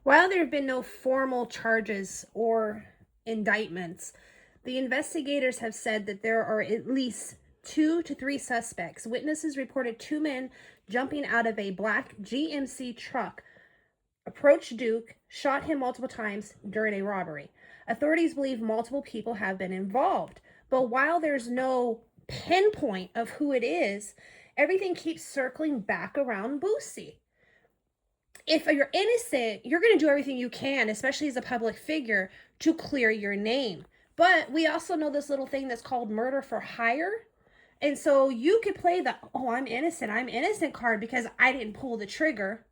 While there have been no formal charges or indictments, the investigators have said that there are at least 2 to 3 suspects. Witnesses reported 2 men jumping out of a black GMC truck, approached Duke, shot him multiple times during a robbery. Authorities believe multiple people have been involved, but while there's no pinpoint of who it is, everything keeps circling back around Boosie. If you're innocent, you're going to do everything you can, especially as a public figure, to clear your name. But we also know this little thing that's called murder for hire. And so you could play the, oh, I'm innocent card because I didn't pull the trigger.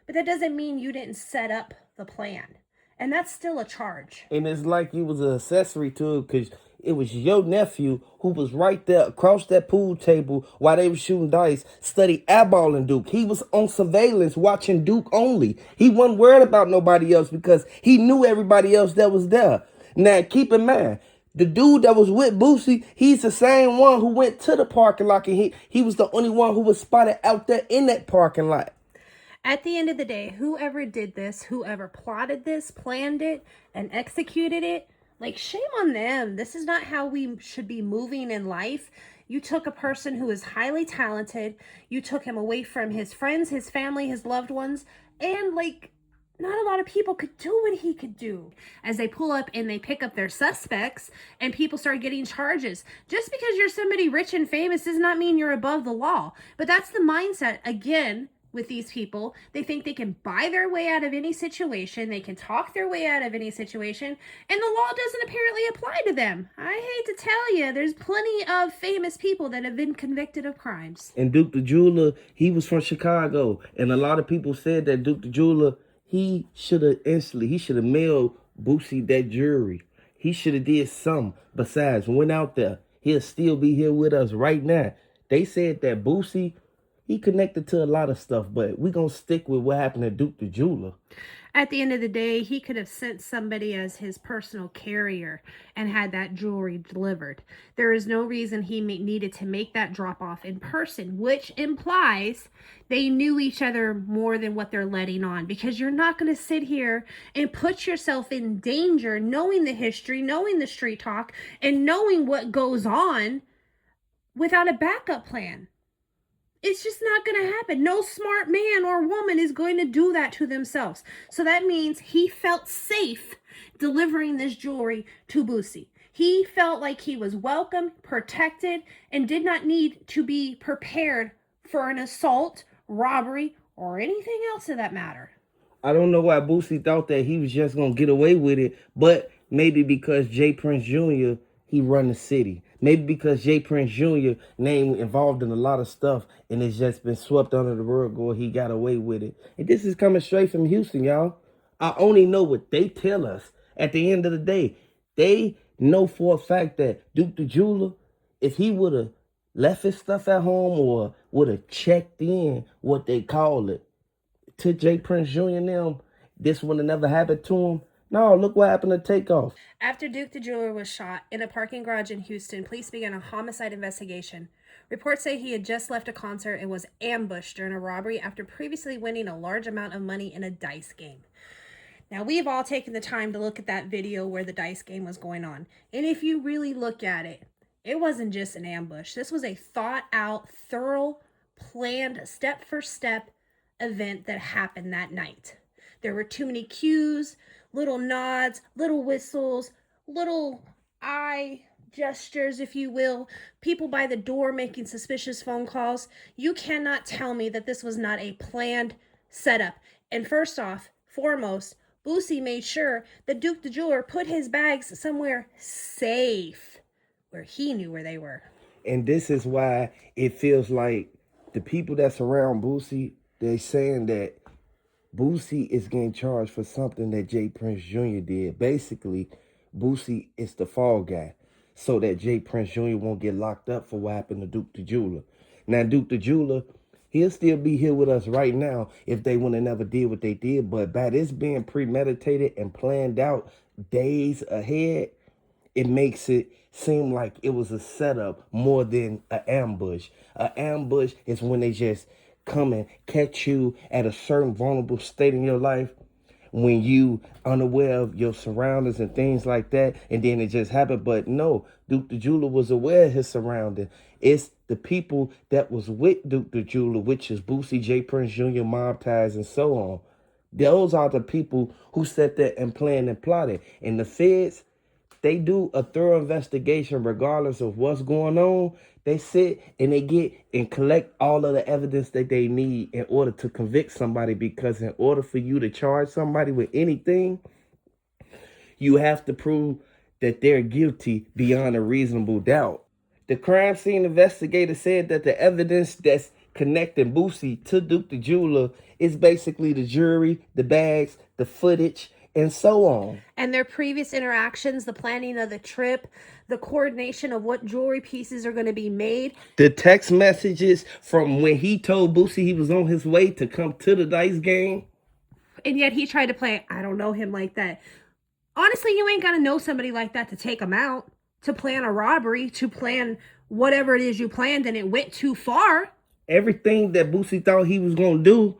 But that doesn't mean you didn't set up the plan. And that's still a charge. And it's like you was an accessory to it because it was your nephew who was right there across that pool table while they were shooting dice, study eyeballing Duke. He was on surveillance watching Duke only. He wasn't worried about nobody else because he knew everybody else that was there. Now, keep in mind, the dude that was with Boosie, he's the same one who went to the parking lot, and he was the only one who was spotted out there in that parking lot. At the end of the day, whoever did this, whoever plotted this, planned it, and executed it, like, shame on them. This is not how we should be moving in life. You took a person who is highly talented, you took him away from his friends, his family, his loved ones, and, like, not a lot of people could do what he could do. As they pull up and they pick up their suspects and people start getting charges. Just because you're somebody rich and famous does not mean you're above the law. But that's the mindset, again, with these people. They think they can buy their way out of any situation. They can talk their way out of any situation. And the law doesn't apparently apply to them. I hate to tell you, there's plenty of famous people that have been convicted of crimes. And Duke the Jeweler, he was from Chicago. And a lot of people said that Duke the Jeweler, he should have mailed Boosie that jewelry. He should have did something besides went out there. He'll still be here with us right now. They said that Boosie, he connected to a lot of stuff, but we gonna stick with what happened to Duke the Jeweler. At the end of the day, he could have sent somebody as his personal carrier and had that jewelry delivered. There is no reason he needed to make that drop off in person, which implies they knew each other more than what they're letting on, because you're not going to sit here and put yourself in danger knowing the history, knowing the street talk, and knowing what goes on without a backup plan. It's just not going to happen. No smart man or woman is going to do that to themselves. So that means he felt safe delivering this jewelry to Boosie. He felt like he was welcome, protected, and did not need to be prepared for an assault, robbery, or anything else of that matter. I don't know why Boosie thought that he was just gonna get away with it, but maybe because J. Prince Jr., he run the city. Maybe because J. Prince Jr. name involved in a lot of stuff and it's just been swept under the rug or he got away with it. And this is coming straight from Houston, y'all. I only know what they tell us. At the end of the day, they know for a fact that Duke the Jeweler, if he would have left his stuff at home or would have checked in, what they call it, to J. Prince Jr. and them, this would have never happened to him. No, look what happened to Takeoff. After Duke the Jeweler was shot in a parking garage in Houston, police began a homicide investigation. Reports say he had just left a concert and was ambushed during a robbery after previously winning a large amount of money in a dice game. Now, we've all taken the time to look at that video where the dice game was going on. And if you really look at it, it wasn't just an ambush. This was a thought out, thorough, planned, step-for-step event that happened that night. There were too many cues, little nods, little whistles, little eye gestures, if you will, people by the door making suspicious phone calls. You cannot tell me that this was not a planned setup. And first off, foremost, Boosie made sure that Duke the Jeweler put his bags somewhere safe, where he knew where they were. And this is why it feels like the people that's around Boosie, they're saying that Boosie is getting charged for something that J. Prince Jr. did. Basically, Boosie is the fall guy so that J. Prince Jr. won't get locked up for what happened to Duke the Jeweler. Now, Duke the Jeweler, he'll still be here with us right now if they would have never did what they did. But by this being premeditated and planned out days ahead, it makes it seem like it was a setup more than an ambush. An ambush is when they just come and catch you at a certain vulnerable state in your life. when you unaware of your surroundings and things like that, and then it just happened. But no, Duke the Jeweler was aware of his surrounding. It's the people that was with Duke the Jeweler, which is Boosie, J. Prince Jr., Mobties, and so on. Those are the people who sat there and planned and plotted. And the feds, they do a thorough investigation regardless of what's going on. They sit and they get and collect all of the evidence that they need in order to convict somebody, because in order for you to charge somebody with anything, you have to prove that they're guilty beyond a reasonable doubt. The crime scene investigator said that the evidence that's connecting Boosie to Duke the Jeweler is basically the jury, the bags, the footage, and so on. And their previous interactions, the planning of the trip, the coordination of what jewelry pieces are going to be made. The text messages from when he told Boosie he was on his way to come to the dice game. And yet he tried to play, I don't know him like that. Honestly, you ain't got to know somebody like that to take him out, to plan a robbery, to plan whatever it is you planned, and it went too far. Everything that Boosie thought he was going to do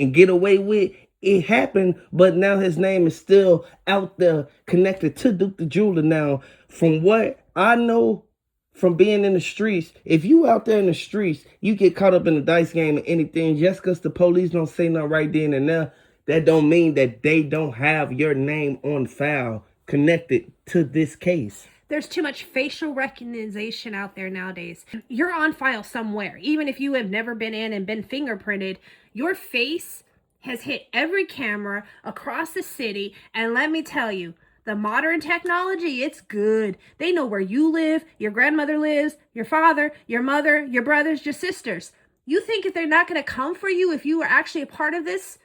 and get away with, it happened, but now his name is still out there connected to Duke the Jeweler. Now, from what I know from being in the streets, if you out there in the streets, you get caught up in the dice game or anything, just because the police don't say nothing right then and there, that don't mean that they don't have your name on file connected to this case. There's too much facial recognition out there nowadays. You're on file somewhere. Even if you have never been in and been fingerprinted, your face has hit every camera across the city. And let me tell you, the modern technology, it's good. They know where you live, your grandmother lives, your father, your mother, your brothers, your sisters. You think if they're not going to come for you if you were actually a part of this,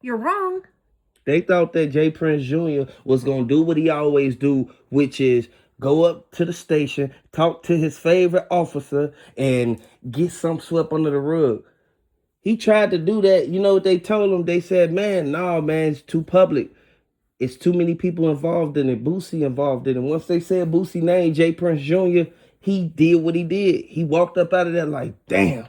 you're wrong. They thought that J. Prince Jr. was going to do what he always do, which is go up to the station, talk to his favorite officer, and get some swept under the rug. He tried to do that. You know what they told him? They said, man, no, man, it's too public. It's too many people involved in it. Boosie involved in it. Once they said Boosie name, J. Prince Jr., he did what he did. He walked up out of there like, damn,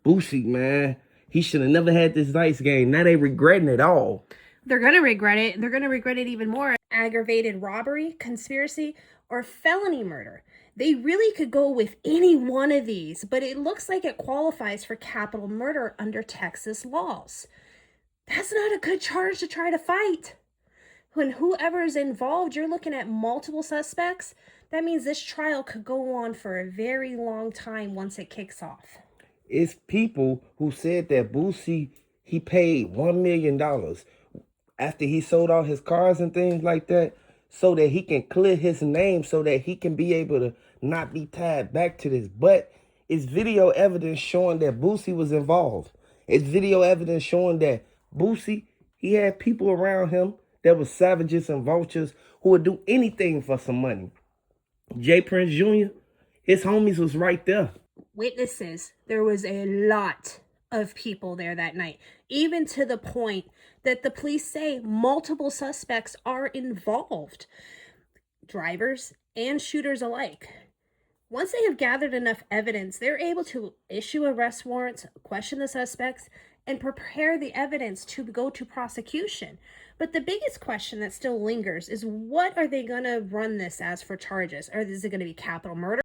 Boosie, man. He should have never had this dice game. Now they regretting it all. They're going to regret it. They're going to regret it even more. Aggravated robbery, conspiracy, or felony murder. They really could go with any one of these, but it looks like it qualifies for capital murder under Texas laws. That's not a good charge to try to fight. When whoever is involved, you're looking at multiple suspects. That means this trial could go on for a very long time once it kicks off. It's people who said that Boosie, he paid $1 million after he sold all his cars and things like that, so that he can clear his name, so that he can be able to not be tied back to this. But it's video evidence showing that Boosie was involved. It's video evidence showing that Boosie, he had people around him that were savages and vultures who would do anything for some money. J. Prince Jr., his homies was right there. Witnesses, there was a lot of people there that night, even to the point that the police say multiple suspects are involved, drivers and shooters alike. Once they have gathered enough evidence, they're able to issue arrest warrants, question the suspects, and prepare the evidence to go to prosecution. But the biggest question that still lingers is, what are they going to run this as for charges? Or is it going to be capital murder?